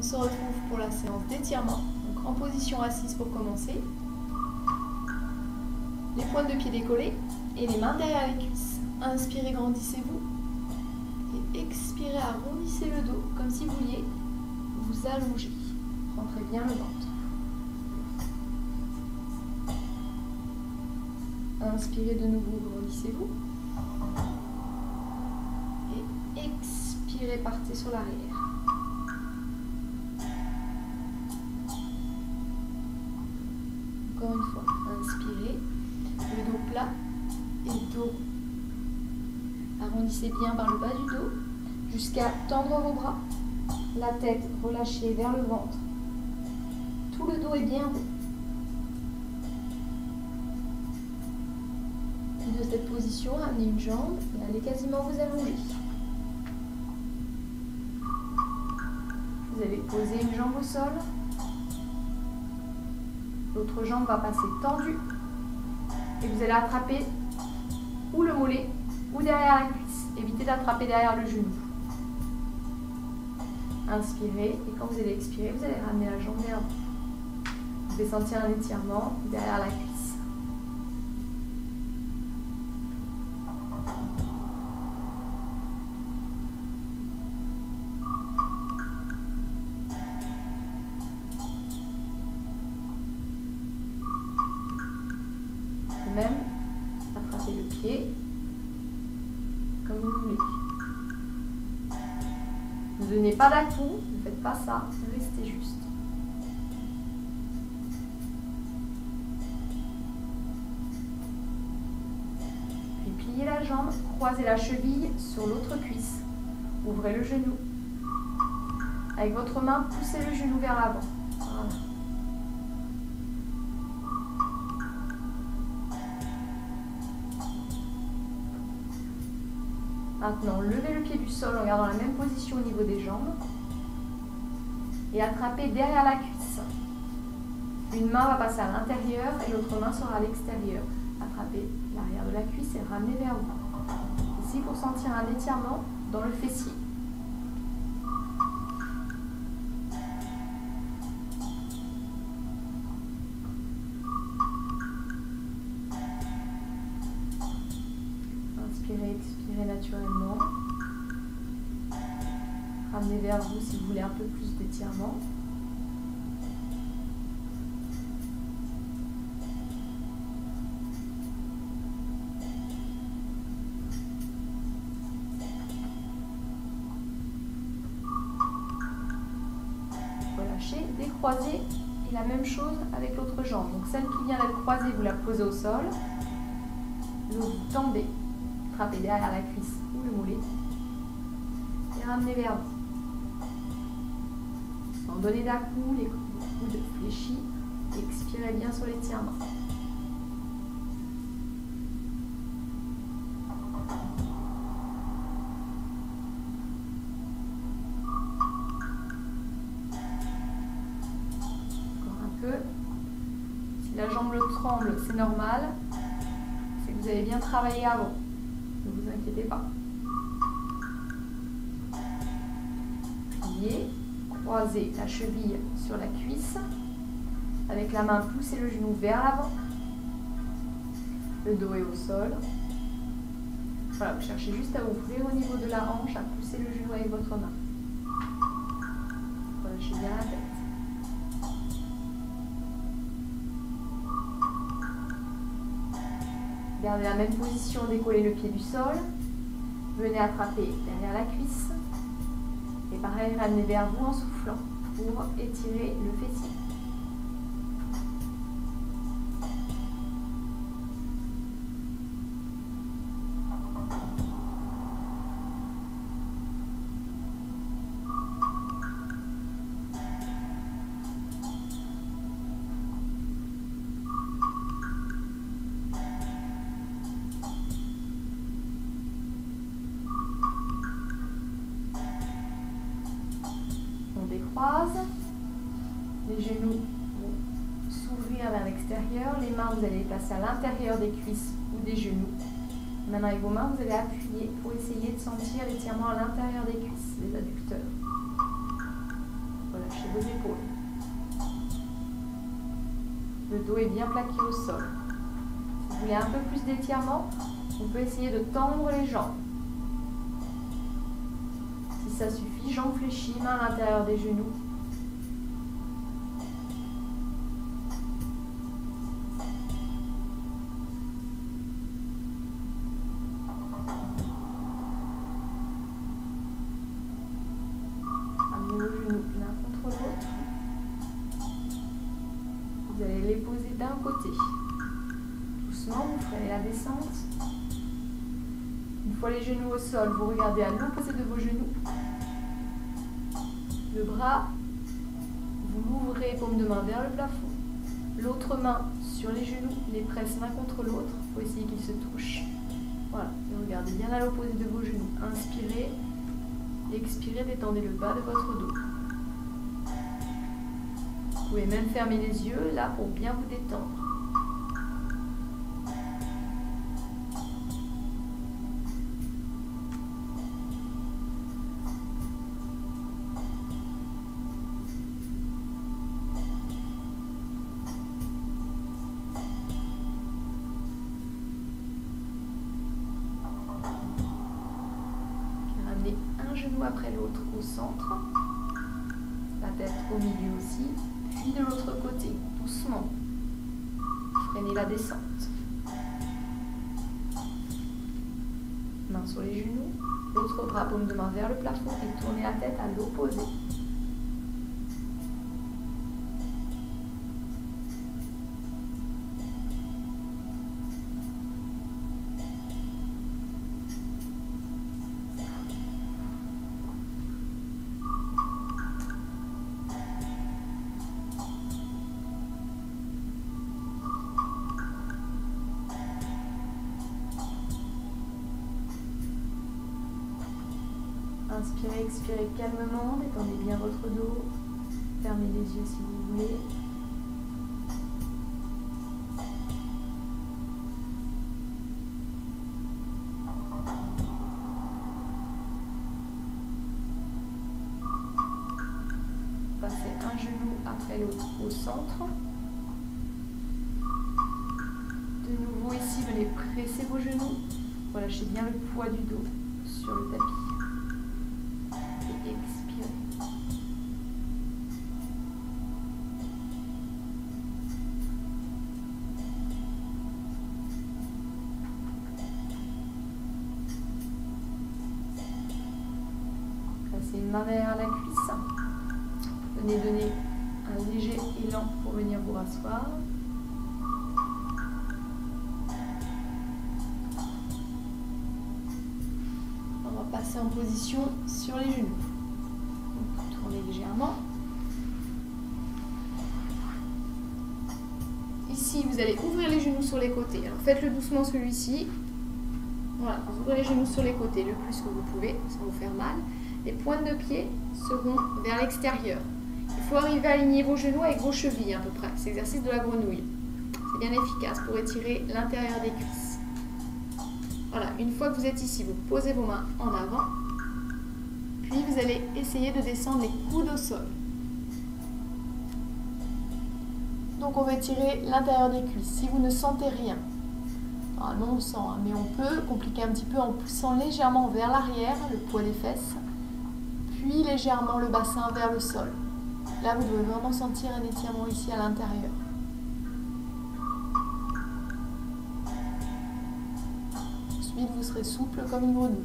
se retrouve pour la séance d'étirement. Donc en position assise pour commencer. Les pointes de pied décollées et les mains derrière les cuisses. Inspirez, grandissez-vous. Et expirez, arrondissez le dos comme si vous vouliez vous allonger. Rentrez bien le ventre. Inspirez de nouveau, grandissez-vous. Et expirez, partez sur l'arrière. Encore une fois, inspirez, le dos plat et dos. Arrondissez bien par le bas du dos jusqu'à tendre vos bras. La tête relâchée vers le ventre. Tout le dos est bien rond. De cette position, ramenez une jambe et allez quasiment vous allonger. Vous allez poser une jambe au sol. L'autre jambe va passer tendue. Et vous allez attraper ou le mollet ou derrière la cuisse. Évitez d'attraper derrière le genou. Inspirez et quand vous allez expirer, vous allez ramener la jambe vers vous. Vous pouvez sentir un étirement derrière la cuisse. Même attrapez le pied comme vous voulez. Ne donnez pas d'à-coups, ne faites pas ça, restez juste. Puis pliez la jambe, croisez la cheville sur l'autre cuisse. Ouvrez le genou. Avec votre main, poussez le genou vers l'avant. Voilà. Maintenant, levez le pied du sol en gardant la même position au niveau des jambes et attrapez derrière la cuisse. Une main va passer à l'intérieur et l'autre main sera à l'extérieur. Attrapez l'arrière de la cuisse et ramenez vers vous. Ici, pour sentir un étirement dans le fessier. Inspirez, expirez naturellement. Ramenez vers vous si vous voulez un peu plus d'étirement. Relâchez, décroisez et la même chose avec l'autre jambe. Donc celle qui vient d'être croisée, vous la posez au sol. L'autre, vous tendez. Attrapez derrière la cuisse ou le mollet et ramenez vers vous. Sans donner d'à-coups, les coudes fléchis, expirez bien sur l'étirement. Encore un peu. Si la jambe tremble, c'est normal. C'est que vous avez bien travaillé avant. Ne vous inquiétez pas. Pliez, croisez la cheville sur la cuisse. Avec la main, poussez le genou vers l'avant. Le dos est au sol. Voilà, vous cherchez juste à ouvrir au niveau de la hanche, à pousser le genou avec votre main. Relâchez bien la tête. Gardez la même position, décollez le pied du sol. Venez attraper derrière la cuisse. Et pareil, ramenez vers vous en soufflant pour étirer le fessier. Décroise, les genoux vont s'ouvrir vers l'extérieur, les mains vous allez les placer à l'intérieur des cuisses ou des genoux. Maintenant avec vos mains vous allez appuyer pour essayer de sentir l'étirement à l'intérieur des cuisses, les adducteurs. Relâchez vos épaules. Le dos est bien plaqué au sol. Si vous voulez un peu plus d'étirement, on peut essayer de tendre les jambes. Si ça suffit, jambes fléchies, mains à l'intérieur des genoux. Amenez vos genoux l'un contre l'autre. Vous allez les poser d'un côté. Doucement, vous freinez la descente. Une fois les genoux au sol, vous regardez à l'opposé de vos genoux. Le bras, vous l'ouvrez, paume de main vers le plafond. L'autre main sur les genoux, les presse l'un contre l'autre. Il faut essayer qu'ils se touchent. Voilà, et regardez bien à l'opposé de vos genoux. Inspirez, expirez, détendez le bas de votre dos. Vous pouvez même fermer les yeux là pour bien vous détendre. Ramenez un genou après l'autre au centre, la tête au milieu aussi. Puis de l'autre côté, doucement. Freinez la descente. Main sur les genoux, l'autre bras, paume de main vers le plafond et tournez la tête à l'opposé. Inspirez, expirez calmement, détendez bien votre dos, fermez les yeux si vous voulez. Passez un genou après l'autre au centre. De nouveau ici, venez presser vos genoux, relâchez bien le poids du dos sur le tapis. Expirez. Passez une main derrière la cuisse. Venez donner un léger élan pour venir vous rasseoir. On va passer en position sur les genoux. Tournez légèrement. Ici, vous allez ouvrir les genoux sur les côtés. Alors faites-le doucement celui-ci. Voilà, vous ouvrez les genoux sur les côtés le plus que vous pouvez, sans vous faire mal. Les pointes de pied seront vers l'extérieur. Il faut arriver à aligner vos genoux avec vos chevilles à peu près. C'est l'exercice de la grenouille. C'est bien efficace pour étirer l'intérieur des cuisses. Voilà, une fois que vous êtes ici, vous posez vos mains en avant. Puis vous allez essayer de descendre les coudes au sol. Donc on va étirer l'intérieur des cuisses. Si vous ne sentez rien, normalement on sent, mais on peut compliquer un petit peu en poussant légèrement vers l'arrière, le poids des fesses, puis légèrement le bassin vers le sol. Là vous devez vraiment sentir un étirement ici à l'intérieur. Ensuite vous serez souple comme une grenouille.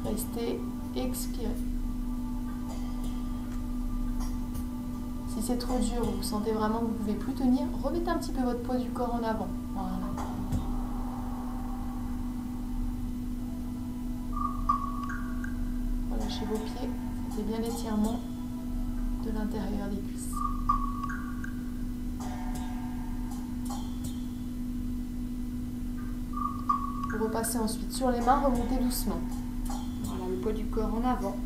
Restez, expirez. Si c'est trop dur, vous sentez vraiment que vous ne pouvez plus tenir, remettez un petit peu votre poids du corps en avant. Voilà. Relâchez vos pieds, c'est bien l'étirement de l'intérieur des cuisses. Vous repassez ensuite sur les mains, remontez doucement. Voilà, le poids du corps en avant.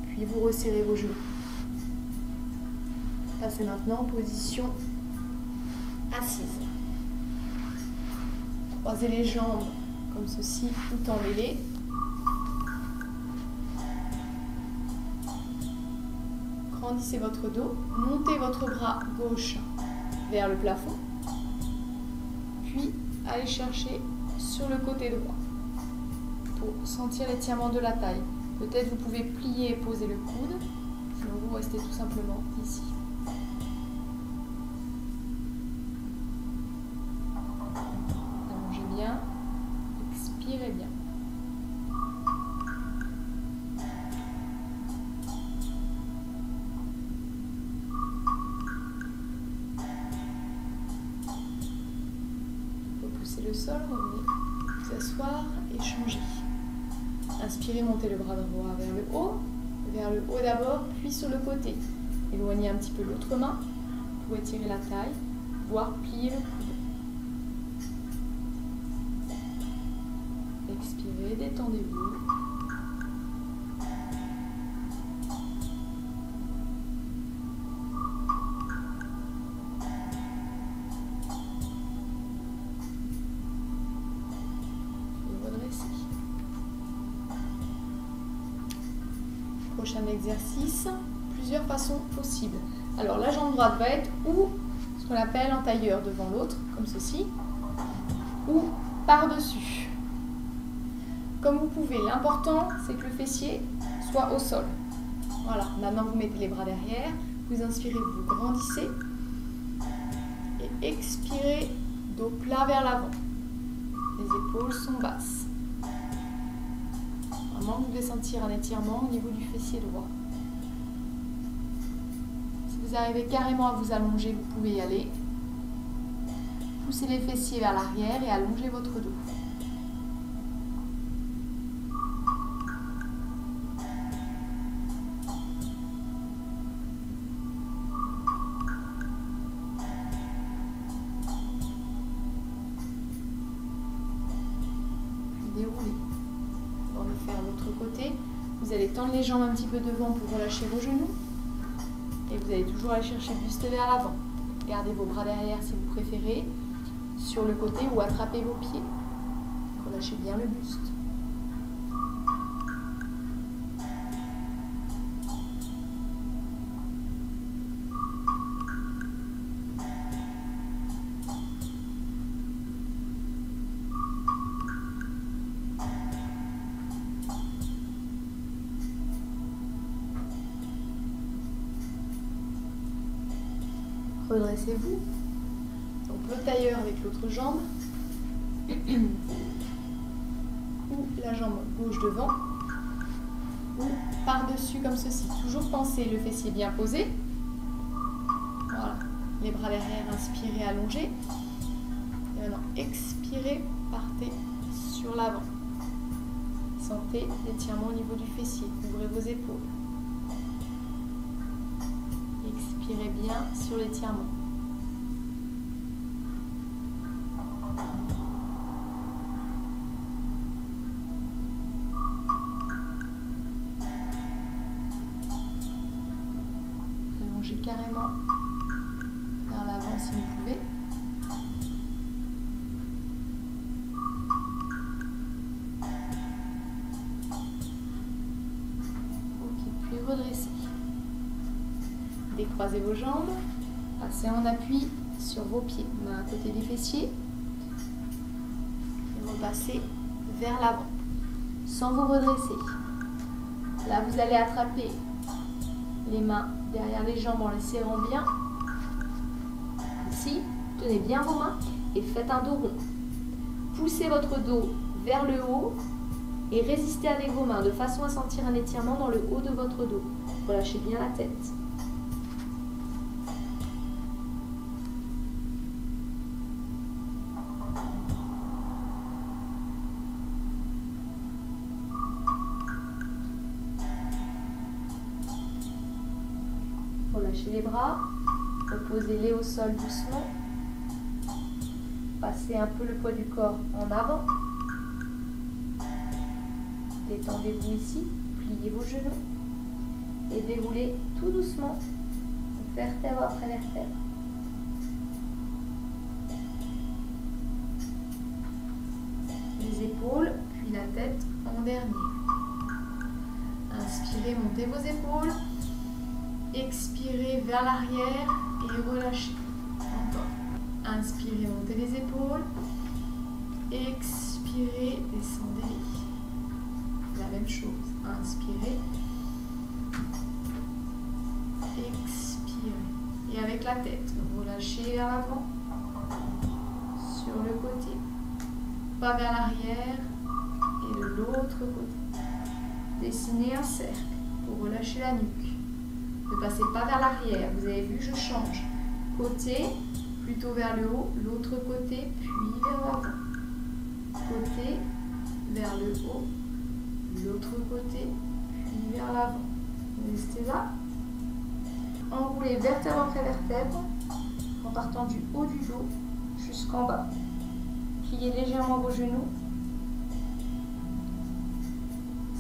Puis vous resserrez vos genoux. Passez maintenant en position assise. Croisez les jambes comme ceci, tout emmêlées. grandissez votre dos, montez votre bras gauche vers le plafond, puis allez chercher sur le côté droit pour sentir l'étirement de la taille. Peut-être vous pouvez plier et poser le coude, sinon vous restez tout simplement ici. Allongez bien, expirez bien. Repoussez le sol, revenez vous asseoir et changer. Inspirez, montez le bras droit vers le haut d'abord, puis sur le côté. Éloignez un petit peu l'autre main pour étirer la taille, voire plier le coude. Expirez, détendez-vous. Prochain exercice, plusieurs façons possibles. Alors la jambe droite va être ou ce qu'on appelle en tailleur devant l'autre, comme ceci, ou par-dessus. Comme vous pouvez, l'important c'est que le fessier soit au sol. Voilà, maintenant vous mettez les bras derrière, vous inspirez, vous grandissez, et expirez, dos plat vers l'avant. Les épaules sont basses. Vraiment, vous devez sentir un étirement au niveau du fessier droit. Si vous arrivez carrément à vous allonger, vous pouvez y aller. Poussez les fessiers vers l'arrière et allongez votre dos. Puis déroulez. Faire l'autre côté, vous allez tendre les jambes un petit peu devant pour relâcher vos genoux et vous allez toujours aller chercher le buste vers l'avant. Gardez vos bras derrière si vous préférez, sur le côté ou attrapez vos pieds. Relâchez bien le buste. Redressez-vous. Donc le tailleur avec l'autre jambe. Ou la jambe gauche devant. Ou par-dessus comme ceci. Toujours pensez le fessier bien posé. Voilà. Les bras derrière, inspirez, allongez. Et maintenant, expirez, partez sur l'avant. Sentez l'étirement au niveau du fessier. Ouvrez vos épaules. Expirez bien sur l'étirement. Allongez carrément vers l'avant si vous pouvez. Ok, puis redressez. Décroisez vos jambes, passez en appui sur vos pieds, main à côté des fessiers, et repassez vers l'avant, sans vous redresser. Là, vous allez attraper les mains derrière les jambes en les serrant bien. Ici, tenez bien vos mains et faites un dos rond. Poussez votre dos vers le haut et résistez avec vos mains de façon à sentir un étirement dans le haut de votre dos. Relâchez bien la tête. Relâchez les bras, reposez-les au sol doucement. Passez un peu le poids du corps en avant. Détendez-vous ici, pliez vos genoux et déroulez tout doucement, vertèbre après vertèbre. Les épaules, puis la tête en dernier. Inspirez, montez vos épaules. Expirez vers l'arrière et relâchez. Encore. Inspirez, montez les épaules. Expirez, descendez. La même chose. Inspirez. Expirez. Et avec la tête, relâchez vers l'avant. Sur le côté. Pas vers l'arrière. Et de l'autre côté. Dessinez un cercle pour relâcher la nuque. Ne passez pas vers l'arrière. Vous avez vu, je change. Côté, plutôt vers le haut. L'autre côté, puis vers l'avant. Côté, vers le haut. L'autre côté, puis vers l'avant. Restez là. Enroulez vertèbre après vertèbre en partant du haut du dos jusqu'en bas. Pliez légèrement vos genoux.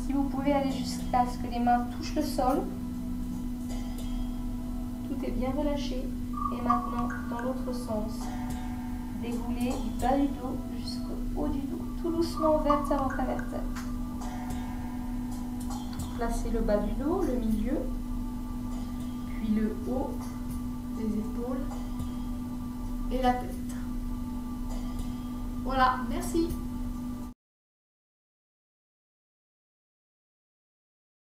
Si vous pouvez aller jusqu'à ce que les mains touchent le sol. Tout est bien relâché. Et maintenant, dans l'autre sens, déroulez du bas du dos jusqu'au haut du dos. Tout doucement, vertèbre après vertèbre. Placez le bas du dos, le milieu, puis le haut des épaules et la tête. Voilà, merci.